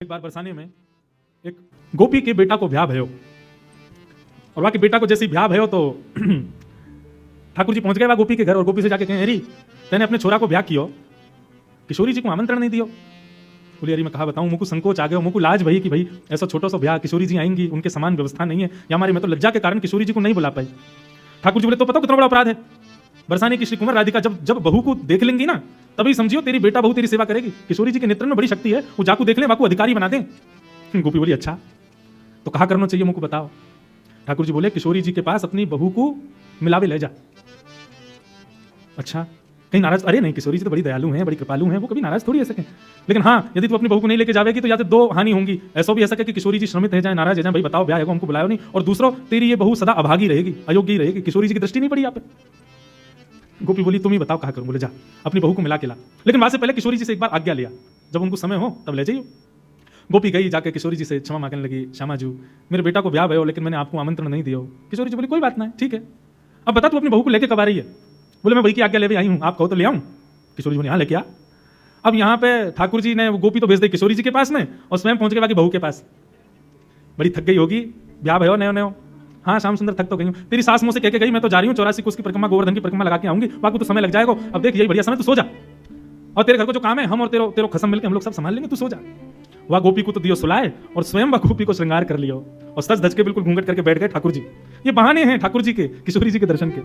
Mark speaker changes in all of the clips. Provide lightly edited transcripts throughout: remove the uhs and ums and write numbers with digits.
Speaker 1: बार बरसाने में एक गोपी के बेटा को ब्याह भयो और वहां के बेटा को जैसे ब्याह भयो तो ठाकुर जी पहुंच गए वहां गोपी के घर और गोपी से जाके कहे, अरे तेने अपने छोरा को ब्याह कियो, किशोरी जी को आमंत्रण नहीं दियो। बोले, अरे मैं कहा बताऊं, मुझको संकोच आ गया, मुझको लाज भई कि भाई ऐसा छोटा सा ब्याह, किशोरी जी आएंगी, उनके समान व्यवस्था नहीं है, या हमारे में तो लज्जा के कारण किशोरी जी को नहीं बुला पाई। ठाकुर जी बोले, तो पता कितना बड़ा अपराध है, बरसाने की श्री कुंवर राधिका जब बहू को देख लेंगी ना, तभी समझियो तेरी बेटा बहू तेरी सेवा करेगी। किशोरी जी के नेत्र में बड़ी शक्ति है, वो जाकू देख ले, वाकू अधिकारी बना दे। गोपी बोली, अच्छा तो कहा करना चाहिए मुझको बताओ। ठाकुर जी बोले, किशोरी जी के पास अपनी बहू को मिलावे ले जा। अच्छा, कहीं नाराज? अरे नहीं, किशोरी जी तो बड़ी दयालु हैं, बड़ी कृपालु हैं, वो कभी नाराज थोड़ी है सके। लेकिन हाँ, यदि तू अपनी बहू को नहीं लेके जावेगी तो या तो दो हानि होंगी, ऐसा भी ऐसा कि किशोरी जी श्रमित है जाए, नाराज है जाए, भाई बताओ ब्याह है हमको बुलाया नहीं, और दूसरा तेरी ये बहू सदा अभागी रहेगी, अयोग्य ही रहेगी, किशोरी जी की दृष्टि नहीं पड़ी यहाँ पे। गोपी बोली, तुम ही बताओ कहा करूं। बोले, जा अपनी बहू को मिला के ला, लेकिन वहां से पहले किशोरी जी से एक बार आज्ञा लिया, जब उनको समय हो तब ले जाइए। गोपी गई, जाके किशोरी जी से क्षमा मांगने लगी, श्यामा जी मेरे बेटा को ब्याह भयो लेकिन मैंने आपको आमंत्रण नहीं दिया। किशोरी जी बोली, कोई बात नहीं, ठीक है, अब बता तू अपनी बहू को लेके कब आ रही है। बोले, मैं वही की आज्ञा ले आई हूं, आप कहो तो ले आऊं। किशोरी जी बोली, हाँ लेके आ। अब यहाँ पे ठाकुर जी ने गोपी तो भेज दी किशोरी जी के पास में, और स्वयं पहुंच गए बाकी बहू के पास। बड़ी थक गई होगी, ब्याह भयो नयो नयो। हाँ श्याम सुंदर, थक तो गई हूं, तेरी सास मुझसे कह के गई मैं तो जा रही हूँ 84 कोस की परिक्रमा, गोवर्धन की परिक्रमा लगा के आऊंगी, बाकी तो समय लग जाएगा। अब देख यही बढ़िया समय, तू सो जा, और तेरे घर को जो काम है हम और तेरो खसम मिलकर हम लोग सब संभाल लेंगे, तू सो जा। वह गोपी को तो दियो सुलाए और स्वयं वह गोपी को श्रृंगार कर लिया और सच धज के बिल्कुल घूंघट करके बैठ गए ठाकुर जी। ये बहाने हैं ठाकुर जी के, किशोरी जी के दर्शन के।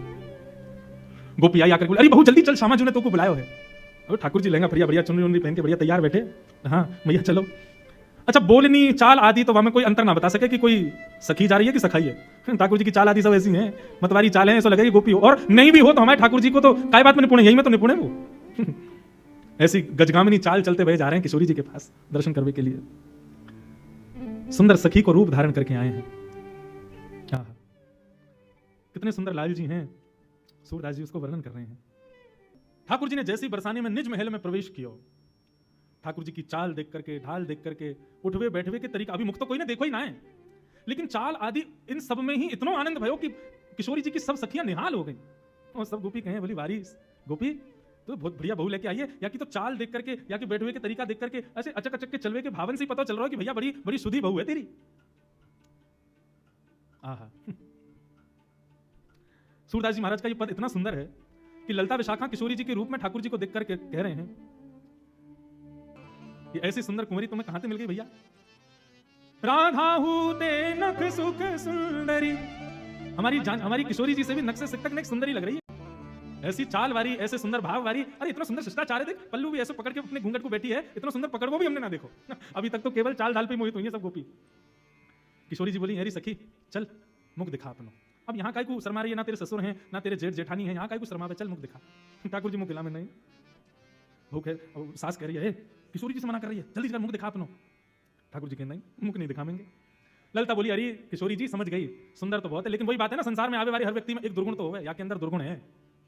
Speaker 1: गोपी आई आकर बोली, अरे बहुत जल्दी चल, श्यामा जी ने तो को बुलाया है। और ठाकुर जी लहंगा बढ़िया बढ़िया चुनरी उनरी पहन के बढ़िया तैयार बैठे, हाँ भैया चलो। अच्छा, बोलनी चाल आदि तो वहां में कोई अंतर ना बता सके कि कोई सखी जा रही है कि सखाई है। ठाकुर जी की चाल आदि सब ऐसी हैं, मतवारी चाल है, ऐसा लगेगी गोपी हो, और नहीं भी हो तो हमारे ठाकुर जी को तो काय बात में निपुण है, यही में तो निपुण है वो। ऐसी गजगामिनी चाल चलते हुए जा रहे हैं किशोरी जी के पास दर्शन करने के लिए। सुंदर सखी को रूप धारण करके आए हैं। क्या कितने सुंदर लाल जी हैं, सूरदास जी उसको वर्णन कर रहे हैं। ठाकुर जी ने जैसे ही बरसाने में निज महल में प्रवेश किया, ठाकुर जी की चाल देख करके, ढाल देख करके, उठवे बैठवे के तरीका, अभी मुख तो कोई ने देखो ही ना है, लेकिन चाल आदि इन सब में ही इतना आनंद भयो कि किशोरी जी की सब सखियां निहाल हो गई। और सब गोपी कहें, बोली वारी गोपी तो बहुत बढ़िया बहू लेके आई है, या कि तो चाल देख करके, या कि बैठवे के तरीका देख करके, ऐसे अचक अचक के चलवे के भावन से पता चल रहा है कि भैया बड़ी बड़ी सुधी बहू है तेरी। आहा, सूरदास जी महाराज का ये पद इतना सुंदर है कि ललता विशाखा किशोरी जी के रूप में ठाकुर जी को देख करके कह रहे हैं, ये ऐसी सुंदर कुंवरी तुम्हें कहां से मिल गई भैया। राधा हूते नख सुख सुंदरी, हमारी किशोरी जी से भी नख से सिक तक नेक सुंदरी लग रही है, ऐसी चाल वारी, ऐसे सुंदर भाव वारी। अरे इतना सुंदर शिष्टाचार है, देख पल्लू भी ऐसे पकड़ के अपने घूंघट को बैठी है, इतना सुंदर पकड़ को भी हमने ना देखो। अभी तक तो केवल चाल ढाल पे मोहित हुई है सब गोपी। किशोरी जी बोली, अरे सखी चल मुख दिखा अपनो। अब यहाँ काय को शर्मा रही है, ना तेरे ससुर हैं ना तेरे जेठ जेठानी है, यहाँ काय को शर्मा, चल मुख दिखा। ठाकुर जी मुख गिला में नहीं, भूख है, सास कह रही है, किशोरी जी से मना कर रही है, जल्दी चल मुख दिखा अपनो। ठाकुर जी कह नहीं, मुख नहीं दिखाएंगे। ललता बोली, अरे किशोरी जी समझ गई, सुंदर तो बहुत है, लेकिन वही बात है ना, संसार में आवे वाले हर व्यक्ति में एक दुर्गुण तो होवे, या के अंदर दुर्गुण है।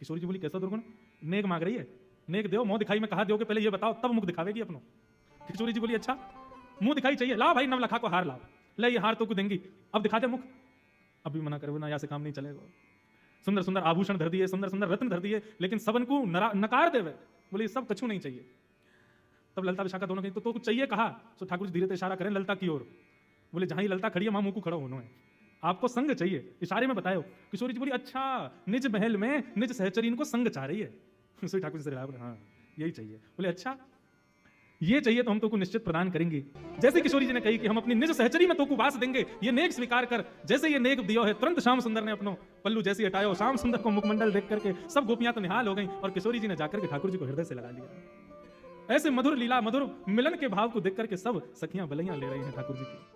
Speaker 1: किशोरी जी बोली, कैसा दुर्गुण? नेक मांग रही है, नेक दो, मुंह दिखाई में कहा दोगे, पहले ये बताओ तब मुख दिखावेगी अपनो। किशोरी जी बोली, अच्छा मुंह दिखाई चाहिए, ला भाई नवलखा को हार लाओ, ले ये हार तो को देंगी, अब दिखा दे मुख। अभी मना करे, ना यहाँ से काम नहीं चलेगा। सुंदर सुंदर आभूषण धर दिए, सुंदर सुंदर रत्न धर दिए, लेकिन सबन को नकार देवे, बोले सब कछु नहीं चाहिए। तब ललता विशाखा दोनों कहीं तो कुछ चाहिए कहा, तो ठाकुर जी धीरे से इशारा करें ललता की ओर, बोले जहां ही ललता खड़ी है वहां मुंह को खड़ा होना है, आपको संग चाहिए, इशारे में बताओ। किशोरी जी बोली, अच्छा निज महल में निज सहचरी इनको संग चाह रही है। ठाकुर जी से बोले, हाँ यही चाहिए। बोले अच्छा ये चाहिए तो हम तो को निश्चित प्रदान करेंगे। जैसे किशोरी जी ने कही कि हम अपनी निज सहचरी में तो को वास देंगे, ये नेक स्वीकार कर। जैसे ये नेक दियो है, तुरंत श्याम सुंदर ने अपनो पल्लू जैसी हटायो, श्याम सुंदर को मुखमंडल देख करके सब गोपियां तो निहाल हो गई, और किशोरी जी ने जाकर के ठाकुर जी को हृदय से लगा लिया। ऐसे मधुर लीला, मधुर मिलन के भाव को देख करके सब सखियां बलैया ले रही हैं ठाकुर जी की।